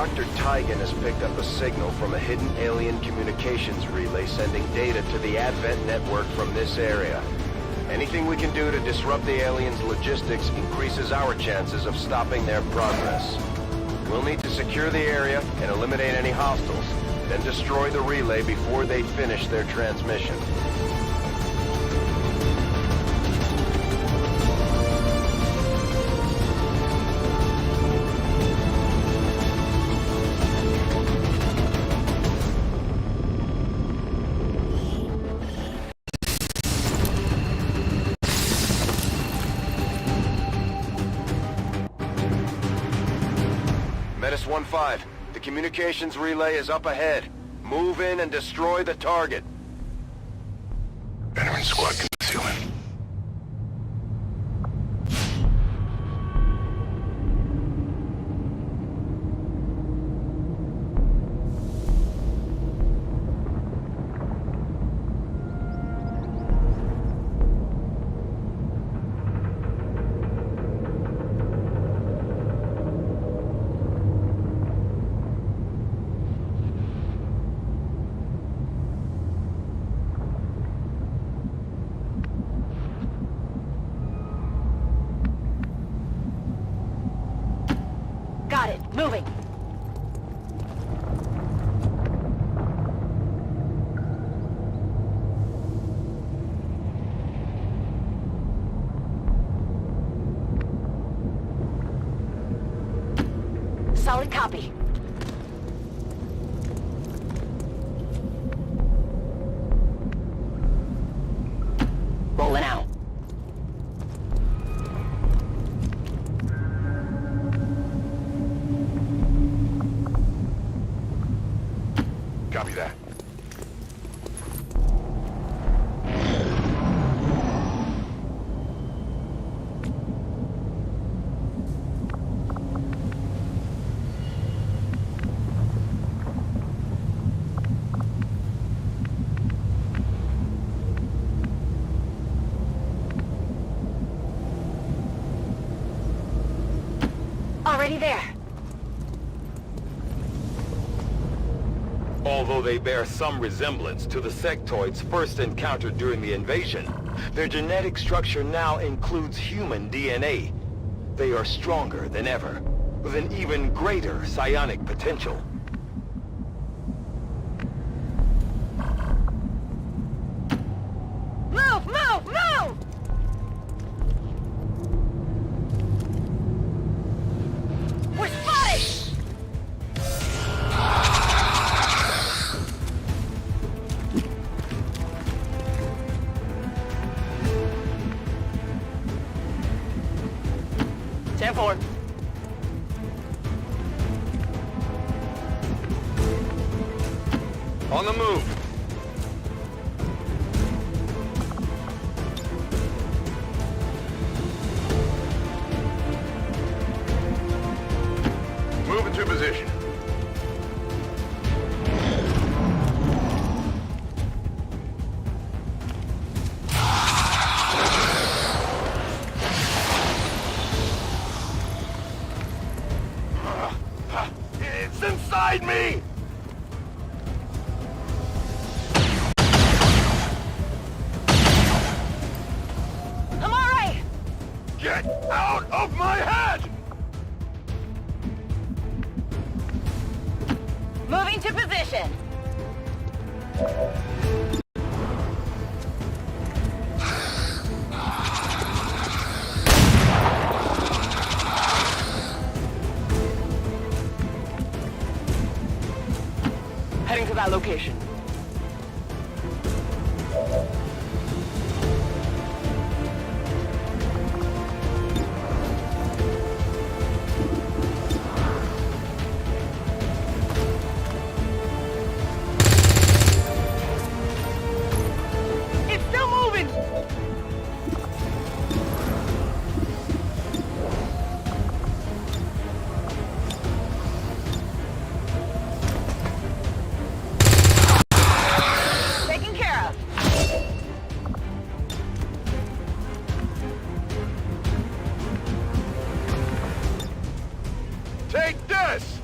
Dr. Tigan has picked up a signal from a hidden alien communications relay sending data to the Advent network from this area. Anything we can do to disrupt the aliens' logistics increases our chances of stopping their progress. We'll need to secure the area and eliminate any hostiles, then destroy the relay before they finish their transmission. Menace 1-5, the communications relay is up ahead. Move in and destroy the target. Veteran squad concealment. Got it. Moving. Solid copy. Rolling out. Copy that. Already there. Although they bear some resemblance to the sectoids first encountered during the invasion, their genetic structure now includes human DNA. They are stronger than ever, with an even greater psionic potential. Move! Move! Move! We're spotted! Stand forward. On the move! Move into position. It's inside me! I'm all right! Get out of my head! Moving to position. Heading to that location. It's still moving! Taken care of. Take this!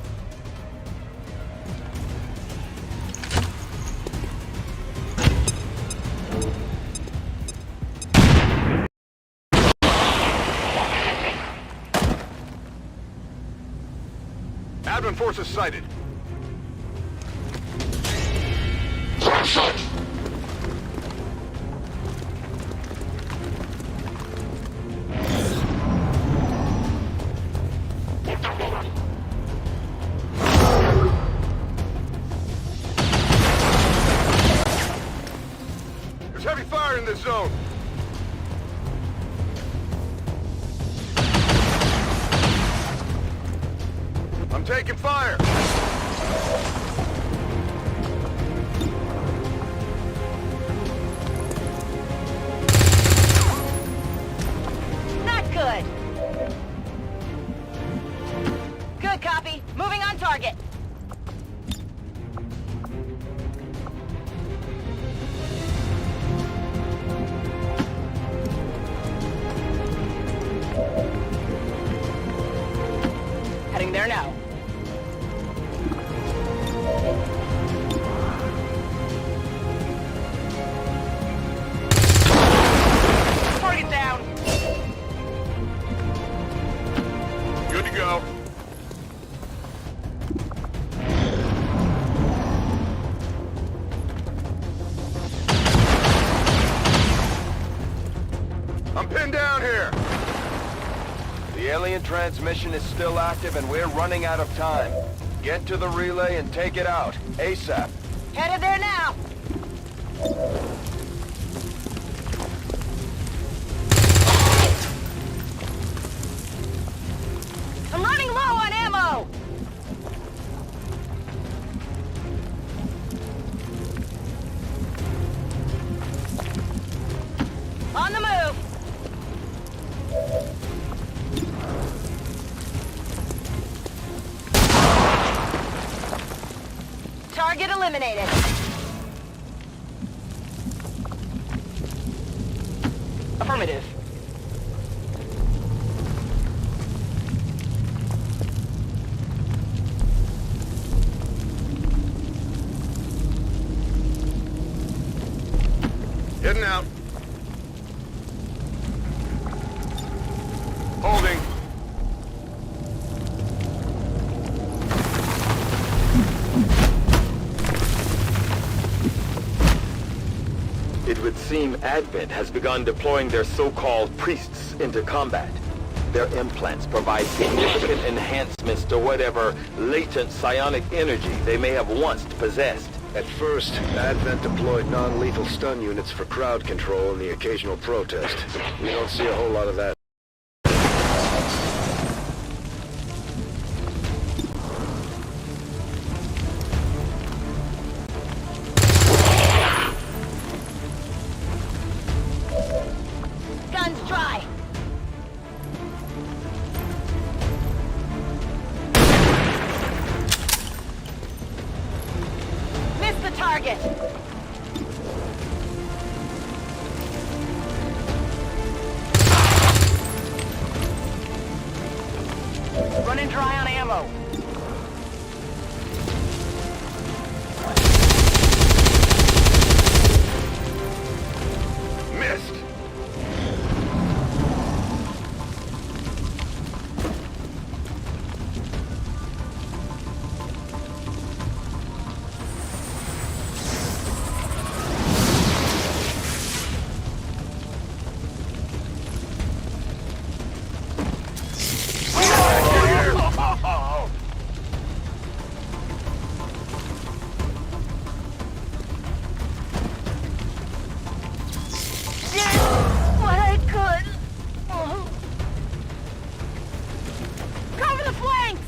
Advent forces sighted. There's heavy fire in this zone. I'm taking fire. Not good. Good copy. Moving on target. Heading there now. Target down. Good to go. I'm pinned down here. The alien transmission is still active and we're running out of time. Get to the relay and take it out, ASAP. Headed there now. I'm running low on ammo. On the move. Target eliminated. Affirmative. Heading out. Holding. It would seem Advent has begun deploying their so-called priests into combat. Their implants provide significant enhancements to whatever latent psionic energy they may have once possessed. At first, Advent deployed non-lethal stun units for crowd control and the occasional protest. We don't see a whole lot of that. Guns dry. Missed the target. Running dry on ammo. Missed. What I could. Cover the flanks!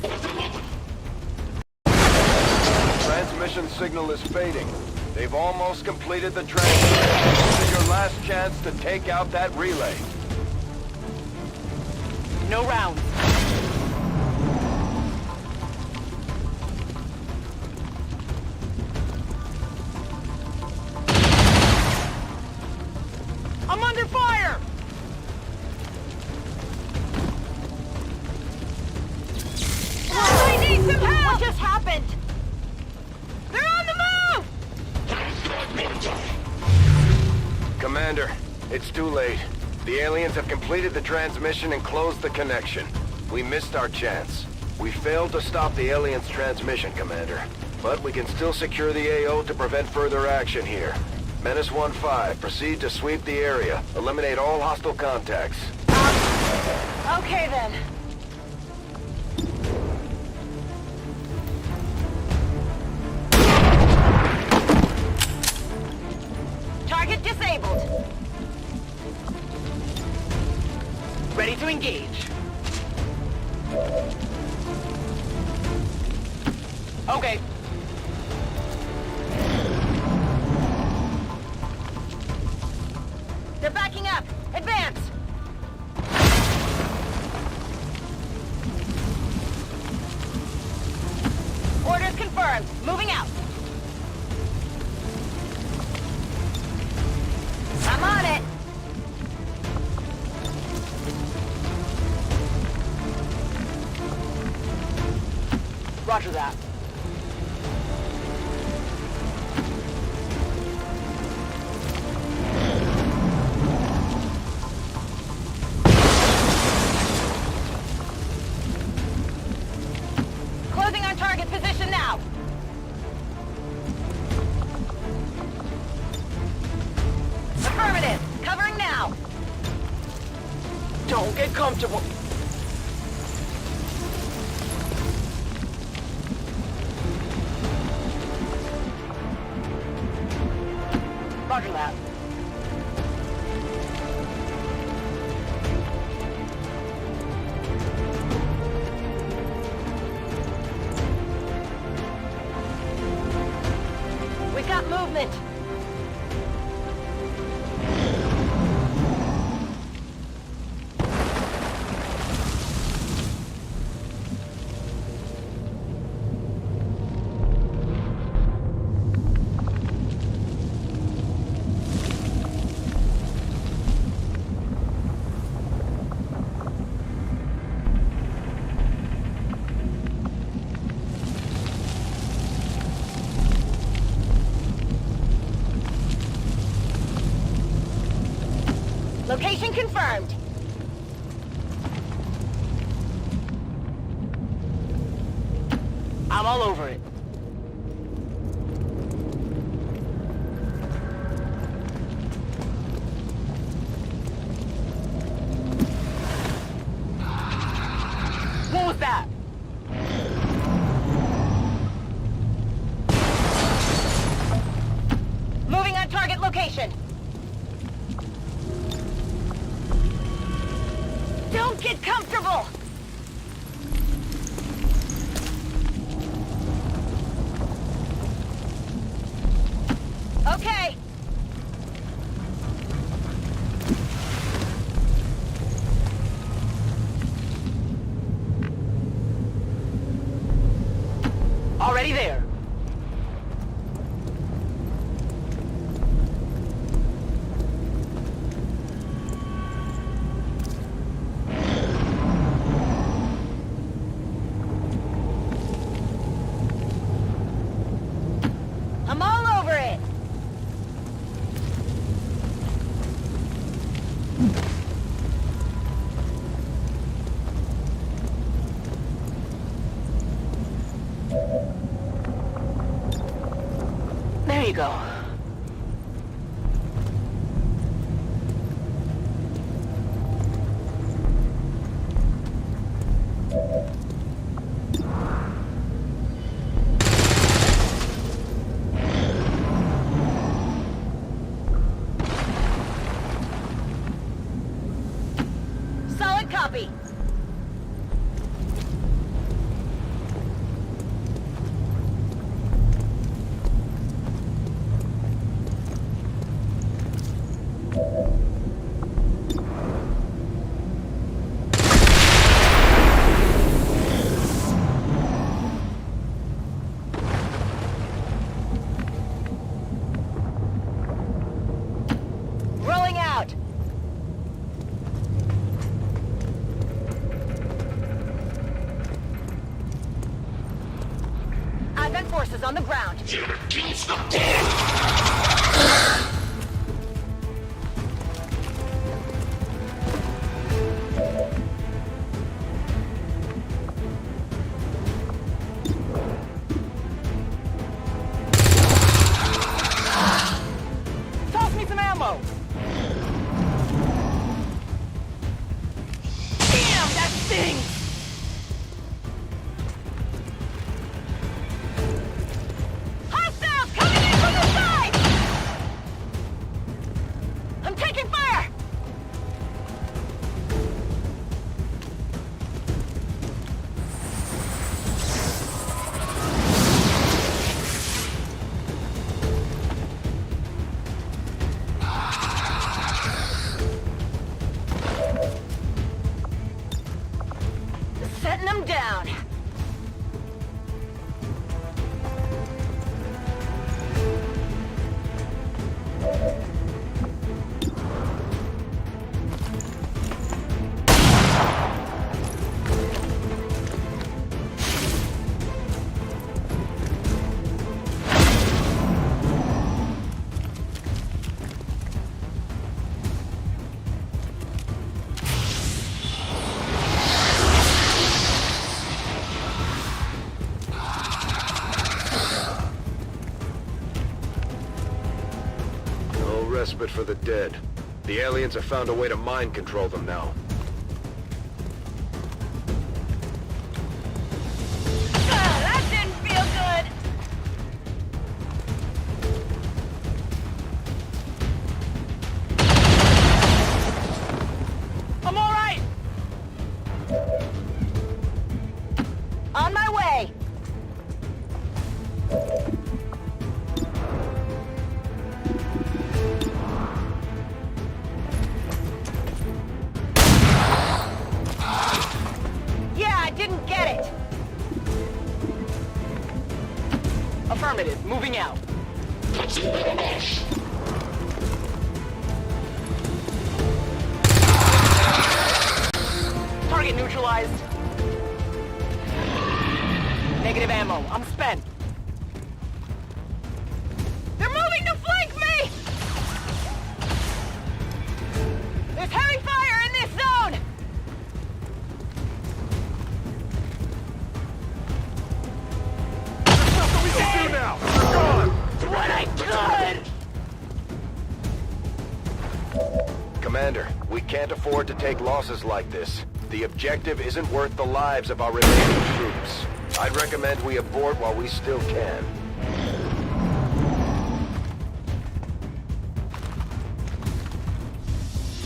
Transmission signal is fading. They've almost completed the transmission. This is your last chance to take out that relay. No rounds. I'm under fire! I need some help! What just happened? They're on the move! Commander, it's too late. The aliens have completed the transmission and closed the connection. We missed our chance. We failed to stop the alien's transmission, Commander. But we can still secure the AO to prevent further action here. Menace 1-5, proceed to sweep the area. Eliminate all hostile contacts. Okay then. Target disabled. Ready to engage. Okay. They're backing up. Advance. Orders confirmed. Moving out. I'm on it. Roger that. Closing on target position now. Affirmative. Covering now. Don't get comfortable. Roger that. We've got movement. Location confirmed. I'm all over it. What was that? Moving on target location. Don't get comfortable! Okay. Already there. I'm all over it! There you go. Solid copy. Rolling out. Advent forces on the ground. Hunting them down. Respite for the dead. The aliens have found a way to mind control them now. That didn't feel good. I'm all right. On my way. Didn't get it! Affirmative, moving out. Target neutralized. Negative ammo, I'm spent. They're moving to flank me! There's heavy fire in this zone! Now! They're gone! What I could! Commander, we can't afford to take losses like this. The objective isn't worth the lives of our remaining troops. I'd recommend we abort while we still can.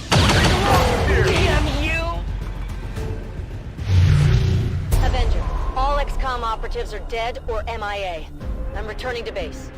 Damn you! Avenger, all Xcom operatives are dead or MIA. I'm returning to base.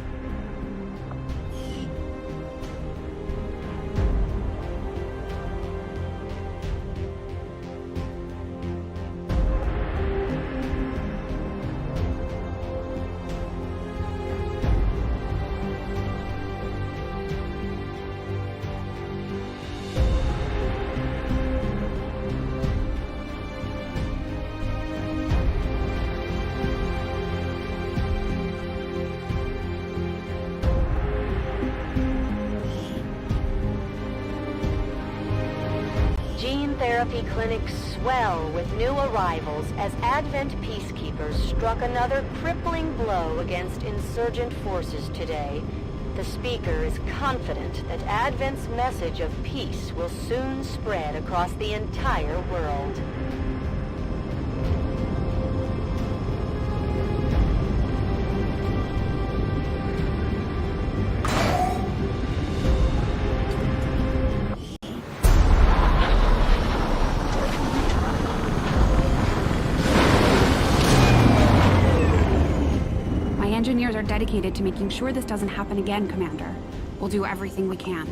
Gene therapy clinics swell with new arrivals as Advent peacekeepers struck another crippling blow against insurgent forces today. The speaker is confident that Advent's message of peace will soon spread across the entire world. Engineers are dedicated to making sure this doesn't happen again, Commander. We'll do everything we can.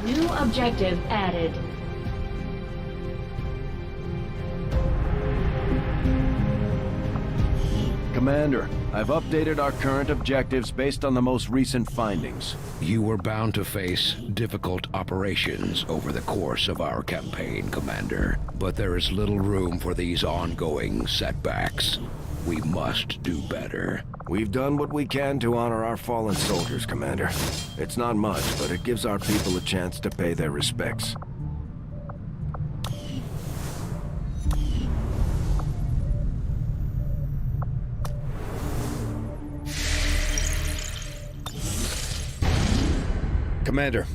New objective added. Commander, I've updated our current objectives based on the most recent findings. You were bound to face difficult operations over the course of our campaign, Commander. But there is little room for these ongoing setbacks. We must do better. We've done what we can to honor our fallen soldiers, Commander. It's not much, but it gives our people a chance to pay their respects. Commander,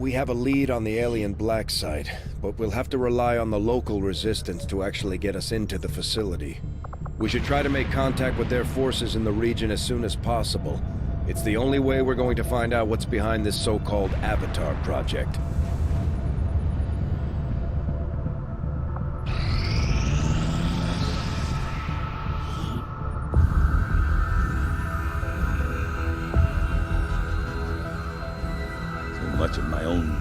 we have a lead on the alien black site, but we'll have to rely on the local resistance to actually get us into the facility. We should try to make contact with their forces in the region as soon as possible. It's the only way we're going to find out what's behind this so-called Avatar project.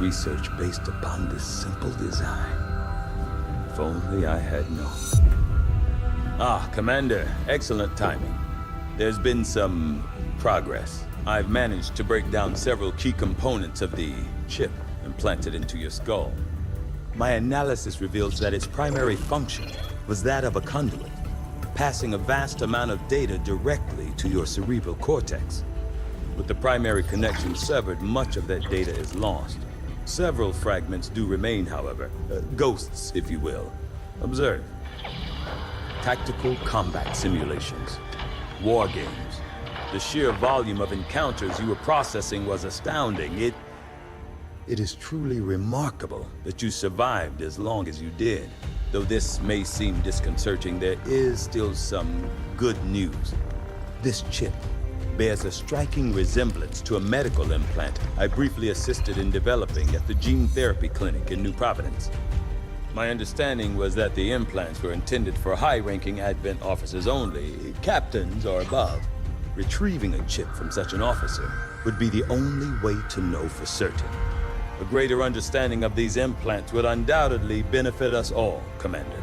research based upon this simple design. If only I had known. Ah, Commander, excellent timing. There's been some progress. I've managed to break down several key components of the chip implanted into your skull. My analysis reveals that its primary function was that of a conduit, passing a vast amount of data directly to your cerebral cortex. With the primary connection severed, much of that data is lost. Several fragments do remain, however. Ghosts, if you will. Observe. Tactical combat simulations. War games. The sheer volume of encounters you were processing was astounding. It is truly remarkable that you survived as long as you did. Though this may seem disconcerting, there is still some good news. This chip bears a striking resemblance to a medical implant I briefly assisted in developing at the gene therapy clinic in New Providence. My understanding was that the implants were intended for high-ranking Advent officers only, captains or above. Retrieving a chip from such an officer would be the only way to know for certain. A greater understanding of these implants would undoubtedly benefit us all, Commander.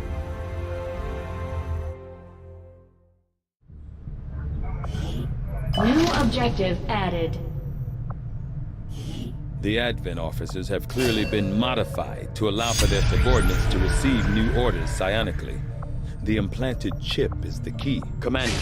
New objective added. The Advent officers have clearly been modified to allow for their subordinates to receive new orders psionically. The implanted chip is the key. Commander,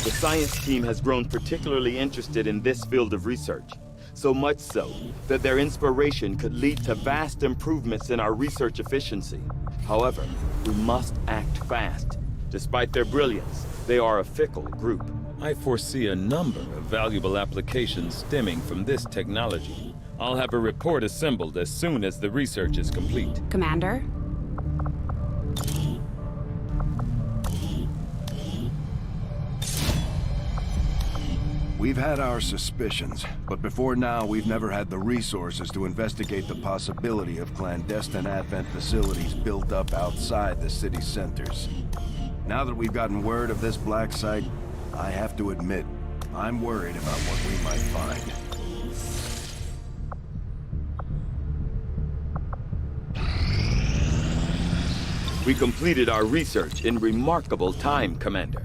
the science team has grown particularly interested in this field of research. So much so that their inspiration could lead to vast improvements in our research efficiency. However, we must act fast. Despite their brilliance, they are a fickle group. I foresee a number of valuable applications stemming from this technology. I'll have a report assembled as soon as the research is complete. Commander? We've had our suspicions, but before now we've never had the resources to investigate the possibility of clandestine Advent facilities built up outside the city centers. Now that we've gotten word of this black site, I have to admit, I'm worried about what we might find. We completed our research in remarkable time, Commander.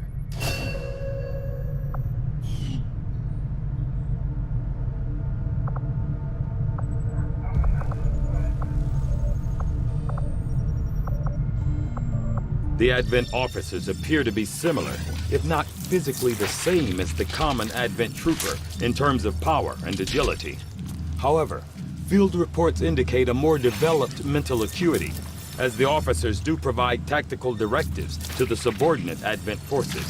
The Advent officers appear to be similar, if not physically the same as the common Advent trooper in terms of power and agility. However, field reports indicate a more developed mental acuity, as the officers do provide tactical directives to the subordinate Advent forces.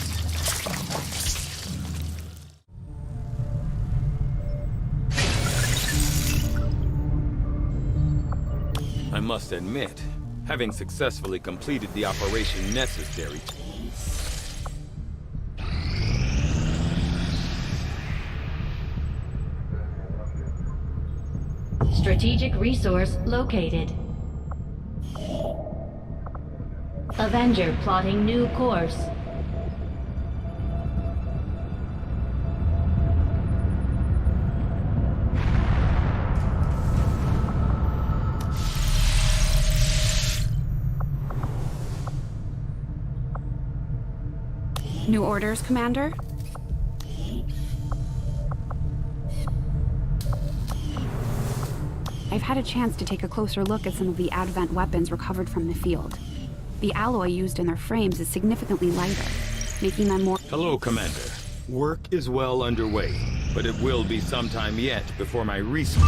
I must admit, having successfully completed the operation necessary. Strategic resource located. Avenger plotting new course. New orders, Commander? I've had a chance to take a closer look at some of the Advent weapons recovered from the field. The alloy used in their frames is significantly lighter, making them more— Hello, Commander. Work is well underway, but it will be some time yet before my research—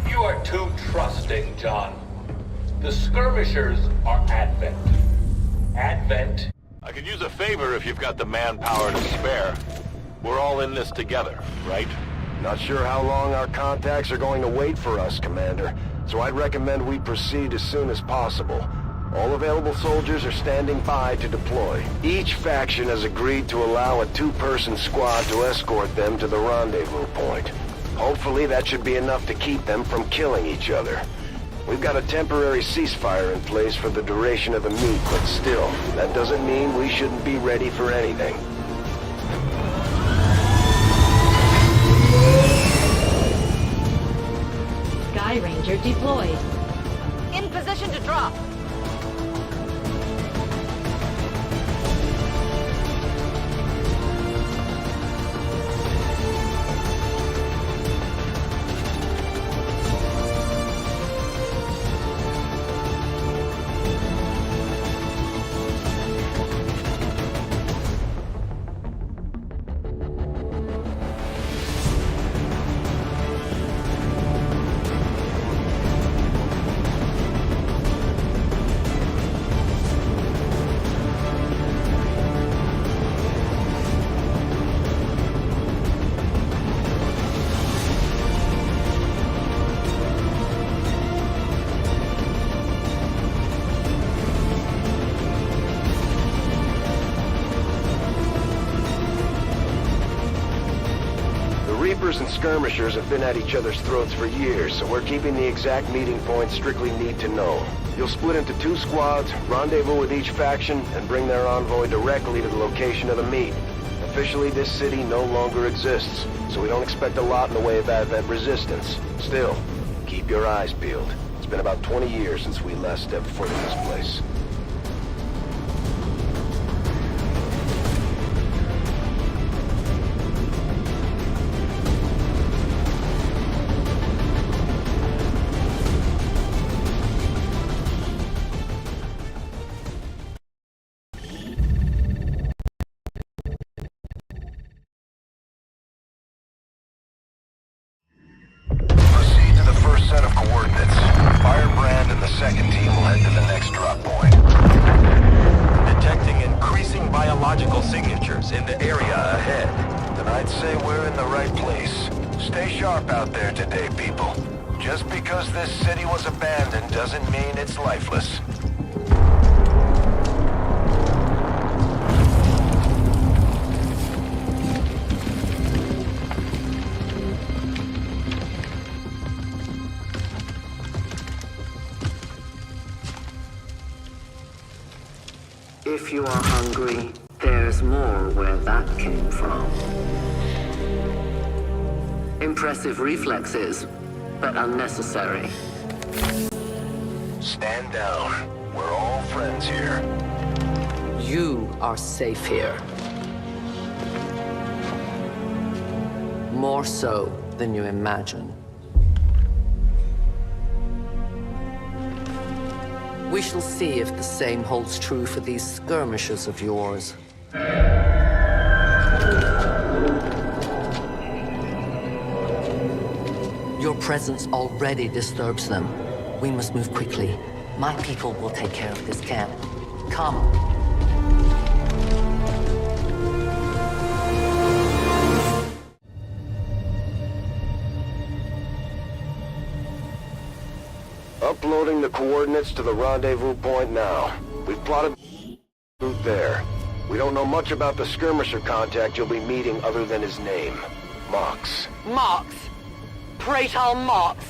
You are too trusting, John. The skirmishers are Advent. Advent? I could use a favor if you've got the manpower to spare. We're all in this together, right? Not sure how long our contacts are going to wait for us, Commander, so I'd recommend we proceed as soon as possible. All available soldiers are standing by to deploy. Each faction has agreed to allow a two-person squad to escort them to the rendezvous point. Hopefully that should be enough to keep them from killing each other. We've got a temporary ceasefire in place for the duration of the meet, but still, that doesn't mean we shouldn't be ready for anything. Sky Ranger deployed. In position to drop. Reapers and skirmishers have been at each other's throats for years, so we're keeping the exact meeting point strictly need to know. You'll split into 2 squads, rendezvous with each faction, and bring their envoy directly to the location of the meet. Officially, this city no longer exists, so we don't expect a lot in the way of Advent resistance. Still, keep your eyes peeled. It's been about 20 years since we last stepped foot in this place. Set of coordinates. Firebrand and the second team will head to the next drop point. Detecting increasing biological signatures in the area ahead. Then I'd say we're in the right place. Stay sharp out there today, people. Just because this city was abandoned doesn't mean it's lifeless. If you are hungry, there's more where that came from. Impressive reflexes, but unnecessary. Stand down. We're all friends here. You are safe here. More so than you imagine. We shall see if the same holds true for these skirmishers of yours. Your presence already disturbs them. We must move quickly. My people will take care of this camp. Come. Uploading the coordinates to the rendezvous point now. We've plotted the route there. We don't know much about the skirmisher contact you'll be meeting other than his name. Mox. Mox? Praetor Mox?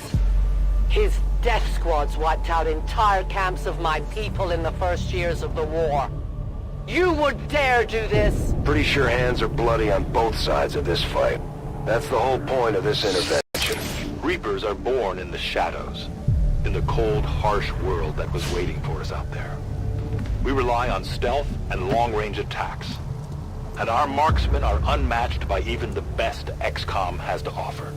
His death squads wiped out entire camps of my people in the first years of the war. You would dare do this? Pretty sure hands are bloody on both sides of this fight. That's the whole point of this intervention. Reapers are born in the shadows, in the cold, harsh world that was waiting for us out there. We rely on stealth and long-range attacks, and our marksmen are unmatched by even the best Xcom has to offer.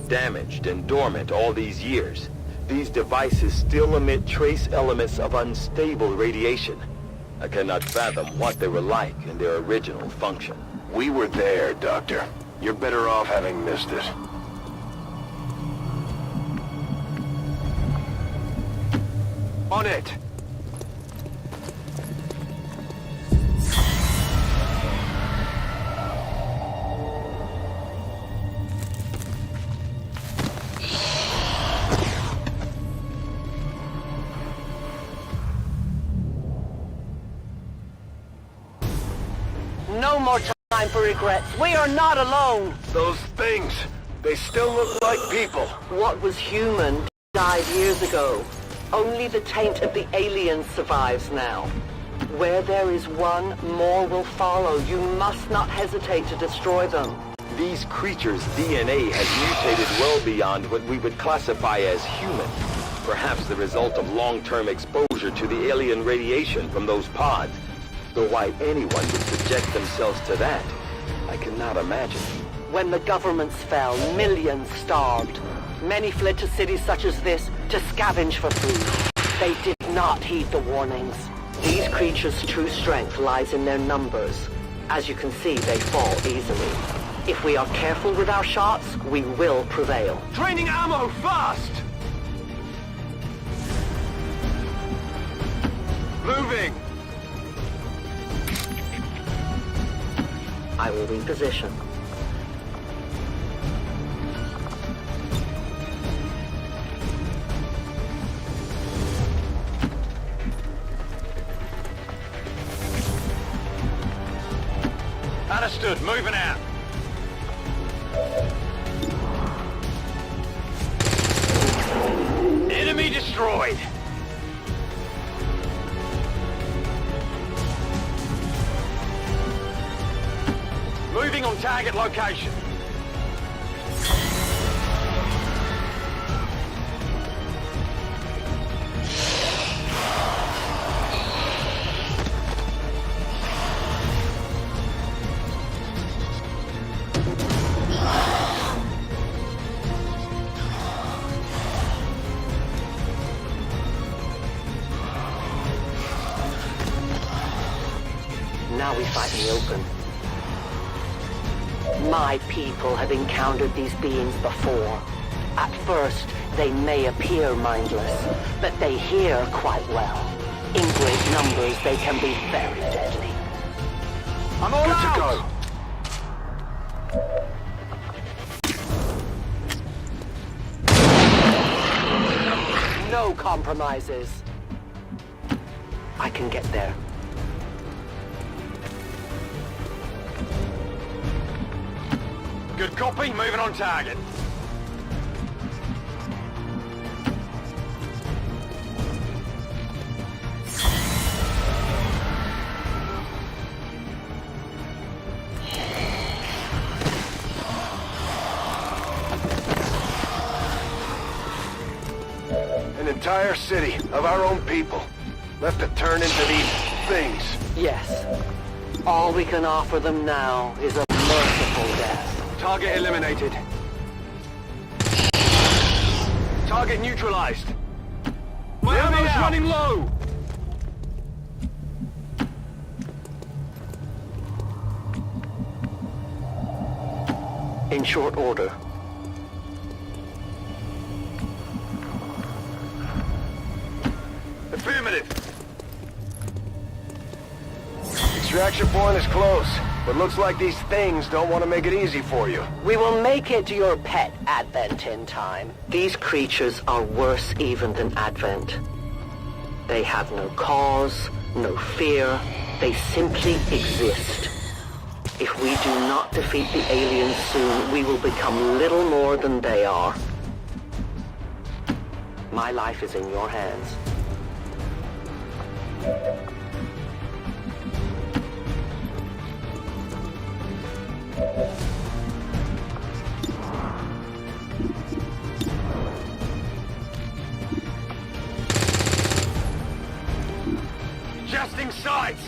Damaged and dormant all these years, these devices still emit trace elements of unstable radiation. I cannot fathom what they were like in their original function. We were there, Doctor. You're better off having missed it. On it! No more time for regrets. We are not alone. Those things, they still look like people. What was human died years ago. Only the taint of the aliens survives now. Where there is one, more will follow. You must not hesitate to destroy them. These creatures' DNA has mutated well beyond what we would classify as human. Perhaps the result of long-term exposure to the alien radiation from those pods. Though why anyone would subject themselves to that, I cannot imagine. When the governments fell, millions starved. Many fled to cities such as this to scavenge for food. They did not heed the warnings. These creatures' true strength lies in their numbers. As you can see, they fall easily. If we are careful with our shots, we will prevail. Draining ammo, fast! Moving! I will reposition. Understood, moving out. Enemy destroyed. Moving on target location. Now we fight in the open. My people have encountered these beings before. At first, they may appear mindless, but they hear quite well. In great numbers, they can be very deadly. I'm all out! No compromises. I can get there. Good copy, moving on target. An entire city of our own people left to turn into these things. Yes. All we can offer them now is a merciful death. Target eliminated. Target neutralized. My ammo's running low! In short order. Affirmative. Extraction point is close, but looks like these things don't want to make it easy for you. We will make it to your pet, Advent, in time. These creatures are worse even than Advent. They have no cause, no fear. They simply exist. If we do not defeat the aliens soon, we will become little more than they are. My life is in your hands. Adjusting sights!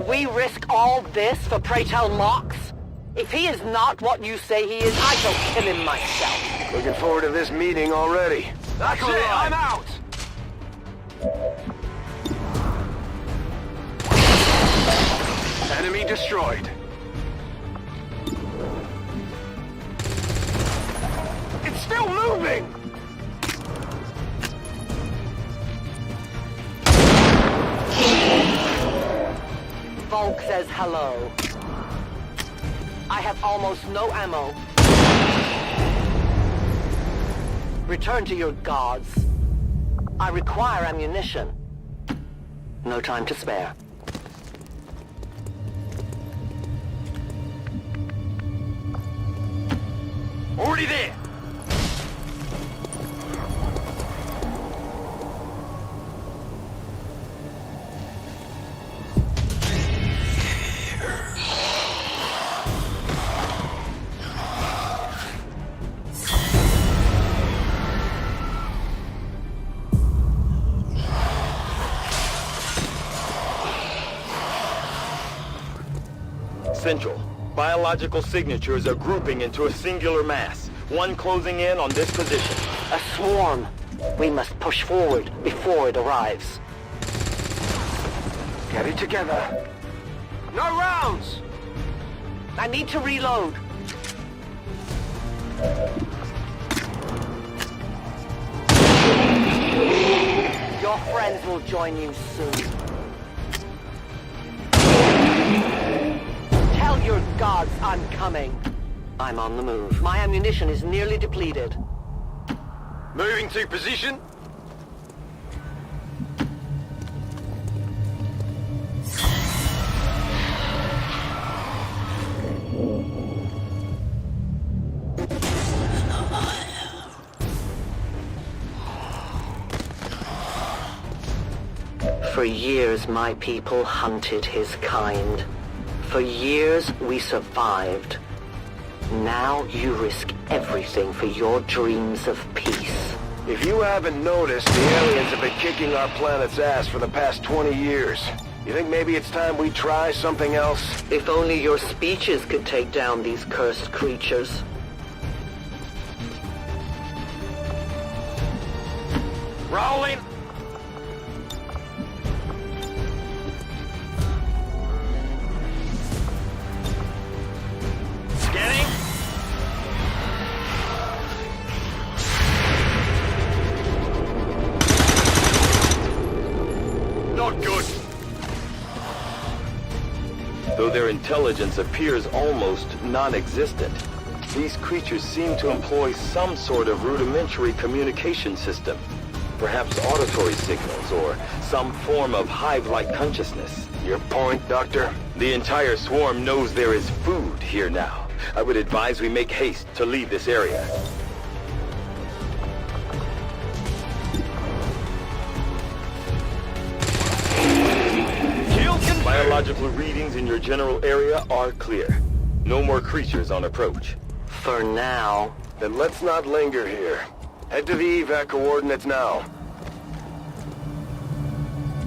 We risk all this for pray tell Mox? If he is not what you say he is, I shall kill him myself. Looking forward to this meeting already. That's it, I'm out! Enemy destroyed. It's still moving! Volk says hello. I have almost no ammo. Return to your gods. I require ammunition. No time to spare. Already there! Central. Biological signatures are grouping into a singular mass. One closing in on this position. A swarm. We must push forward before it arrives. Get it together. No rounds! I need to reload. Your friends will join you soon. Tell your gods I'm coming. I'm on the move. My ammunition is nearly depleted. Moving to position. For years, my people hunted his kind. For years, we survived. Now you risk everything for your dreams of peace. If you haven't noticed, the aliens have been kicking our planet's ass for the past 20 years. You think maybe it's time we try something else? If only your speeches could take down these cursed creatures. Rolling! Scanning! Not good! Though their intelligence appears almost non-existent, these creatures seem to employ some sort of rudimentary communication system. Perhaps auditory signals, or some form of hive-like consciousness. Your point, Doctor? The entire swarm knows there is food here now. I would advise we make haste to leave this area. Biological readings in your general area are clear. No more creatures on approach. For now. Then let's not linger here. Head to the evac coordinates now.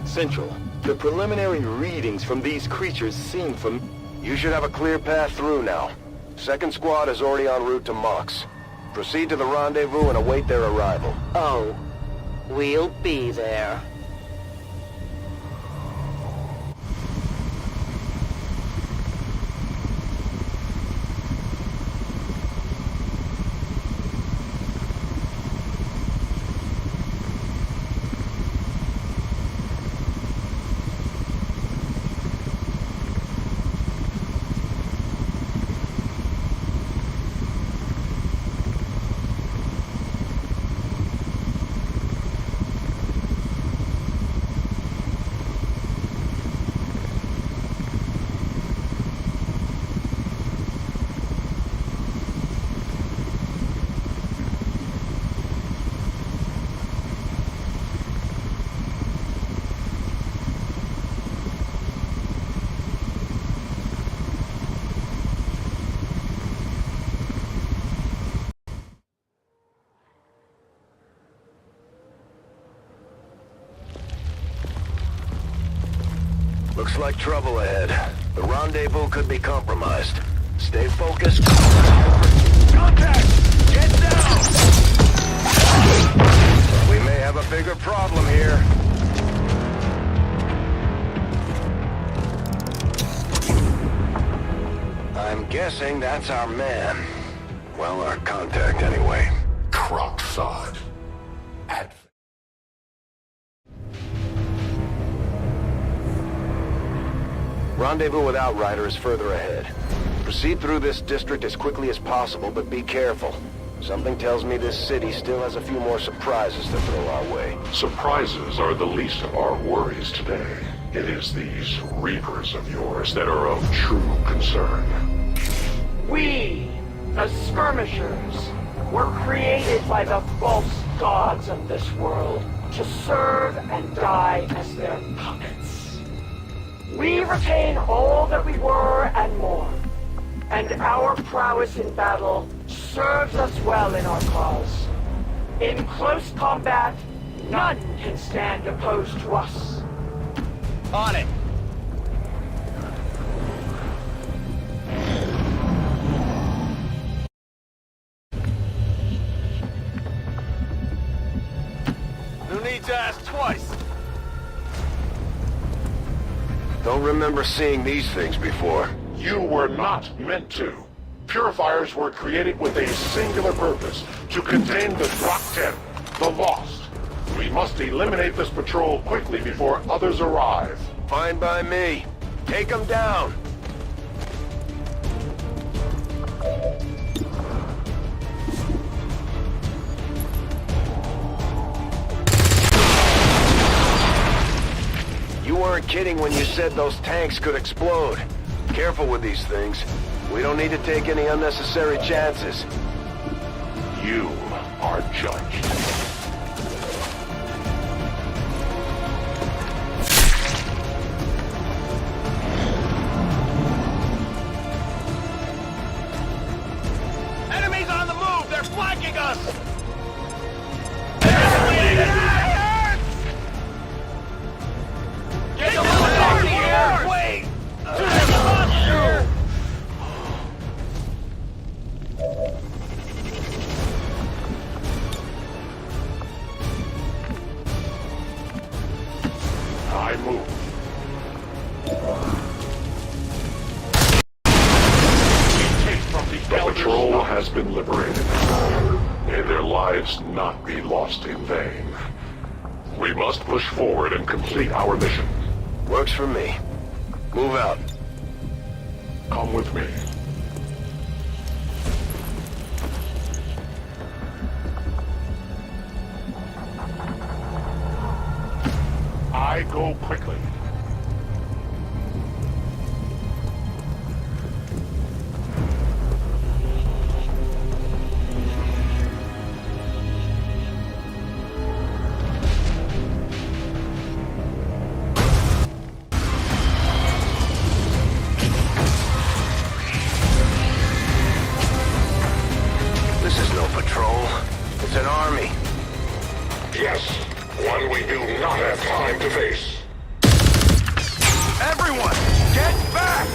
Central, the preliminary readings from these creatures seem You should have a clear path through now. Second squad is already en route to Mox. Proceed to the rendezvous and await their arrival. Oh, we'll be there. Looks like trouble ahead. The rendezvous could be compromised. Stay focused. Contact! Get down! We may have a bigger problem here. I'm guessing that's our man. Well, our contact anyway. Crop sod. Rendezvous with Outrider is further ahead. Proceed through this district as quickly as possible, but be careful. Something tells me this city still has a few more surprises to throw our way. Surprises are the least of our worries today. It is these Reapers of yours that are of true concern. We, the Skirmishers, were created by the false gods of this world to serve and die as their puppets. We retain all that we were and more, and our prowess in battle serves us well in our cause. In close combat, none can stand opposed to us. On it! need to ask twice. Don't remember seeing these things before. You were not meant to. Purifiers were created with a singular purpose, to contain the Drop 10, the Lost. We must eliminate this patrol quickly before others arrive. Fine by me. Take them down. You weren't kidding when you said those tanks could explode. Careful with these things. We don't need to take any unnecessary chances. You are judged. Enemies on the move! They're flanking us! Get the out of here! Wait! I move. The patrol has been liberated. May their lives not be lost in vain. We must push forward and complete our mission. Works for me. Move out. Come with me. I go quickly. This is no patrol. It's an army. Yes, one we do not have time to face. Everyone, get back!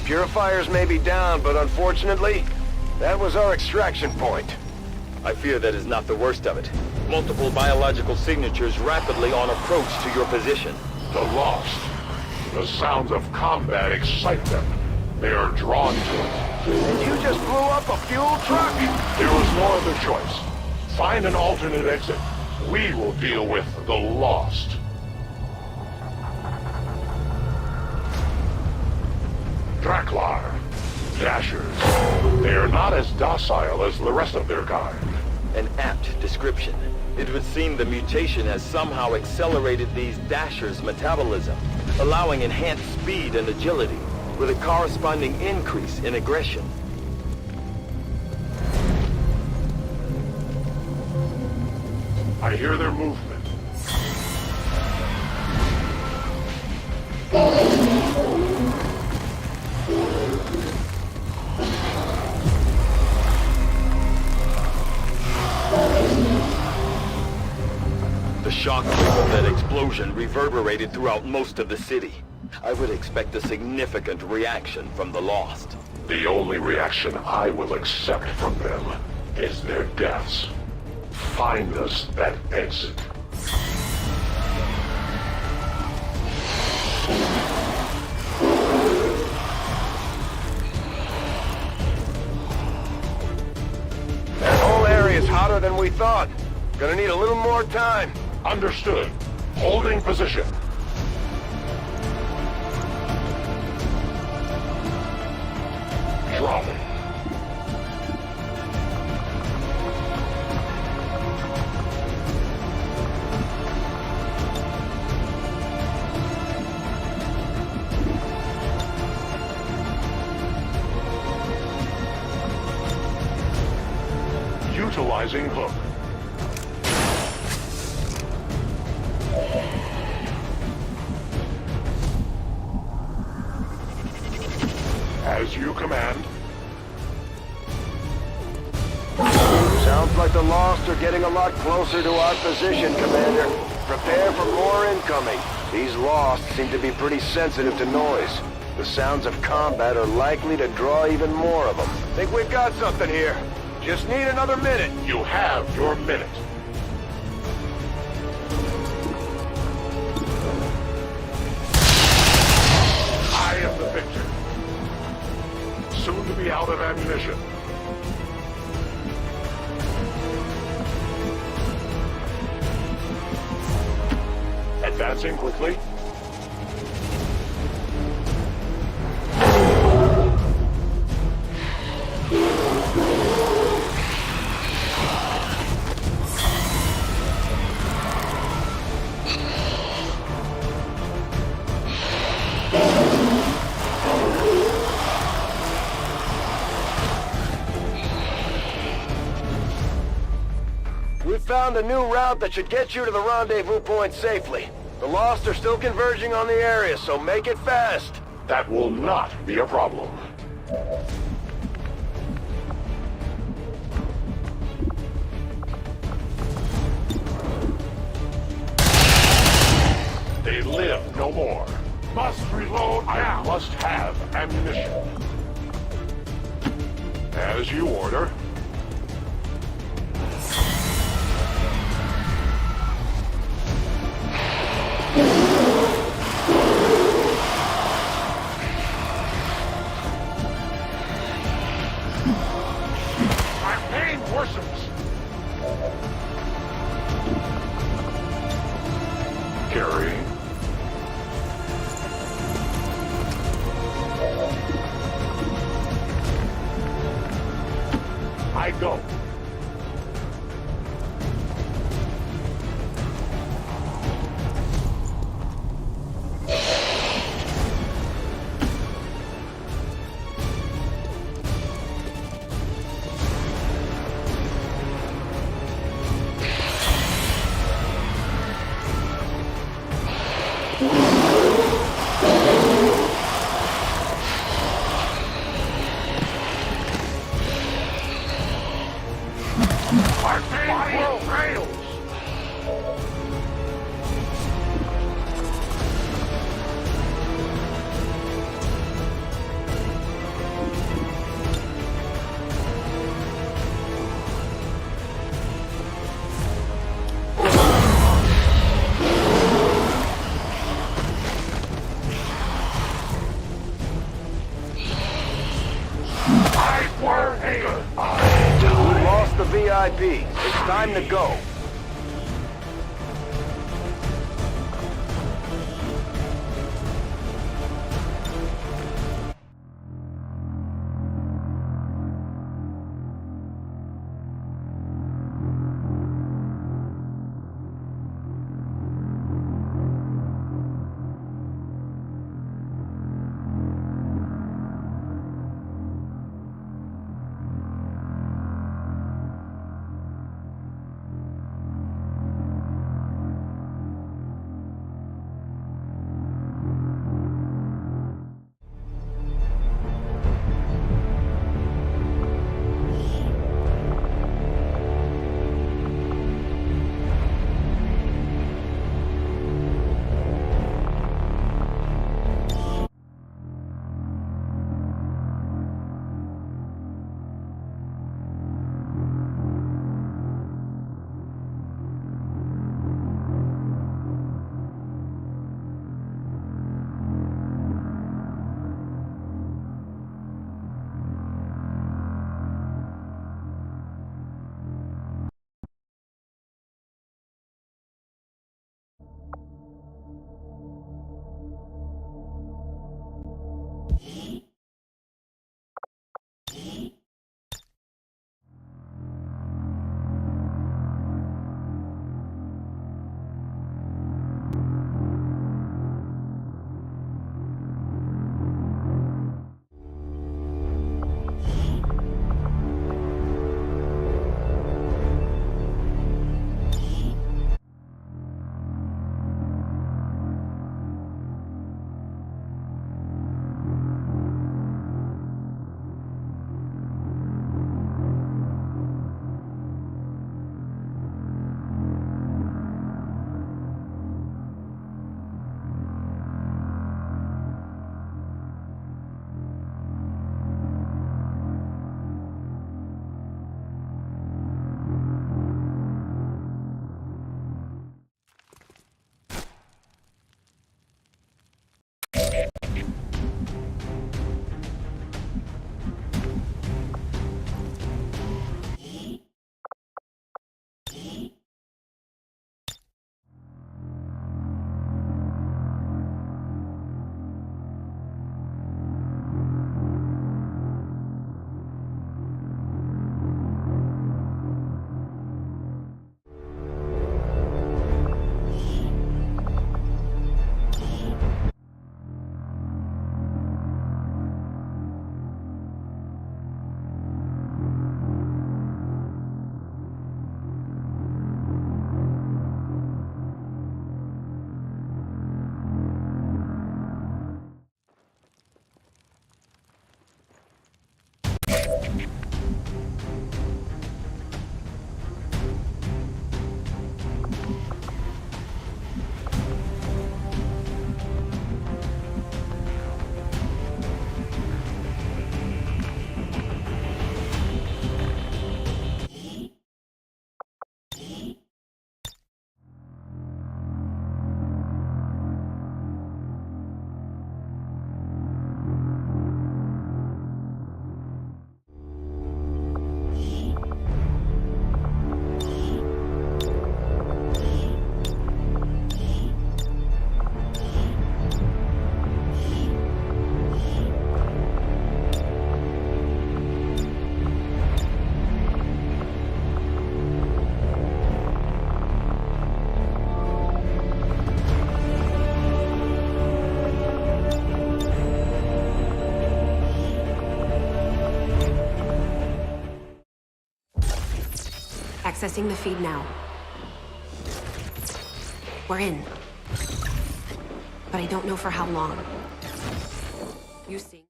Purifiers may be down, but unfortunately, that was our extraction point. I fear that is not the worst of it. Multiple biological signatures rapidly on approach to your position. The Lost. The sounds of combat excite them. They are drawn to it. And you just blew up a fuel truck? There was no other choice. Find an alternate exit. We will deal with the Lost. Draklar. Dashers. They are not as docile as the rest of their kind. An apt description. It would seem the mutation has somehow accelerated these Dashers' metabolism, allowing enhanced speed and agility, with a corresponding increase in aggression. I hear their movement. The shockwave of that explosion reverberated throughout most of the city. I would expect a significant reaction from the Lost. The only reaction I will accept from them is their deaths. Find us that exit. That whole area is hotter than we thought. Gonna need a little more time. Understood. Holding position. Dropping. Utilizing hook. As you command. Sounds like the Lost are getting a lot closer to our position, Commander. Prepare for more incoming. These Lost seem to be pretty sensitive to noise. The sounds of combat are likely to draw even more of them. Think we've got something here. Just need another minute. You have your minute. I am the victor. Soon to be out of ammunition. Advancing quickly. We've found a new route that should get you to the rendezvous point safely. The Lost are still converging on the area, so make it fast. That will not be a problem. They live no more. Must reload now. I must have ammunition. As you order. My pain worsens. Carrying. I go. Our pain rails. We lost the VIP. It's time to go. Accessing the feed now. We're in. But I don't know for how long. You see.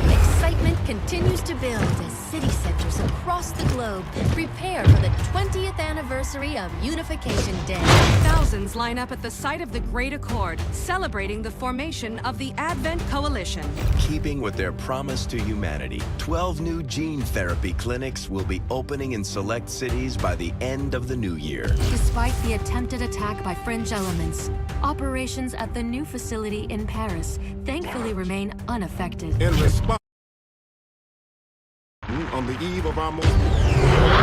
Excitement continues to build as city centers across the globe prepare for the 20th anniversary of Unification Day. Thousands line up at the site of the Great Accord, celebrating the formation of the Advent Coalition. Keeping with their promise to humanity, 12 new gene therapy clinics will be opening in select cities by the end of the new year. Despite the attempted attack by fringe elements, operations at the new facility in Paris thankfully remain unaffected. In response, on the eve of our most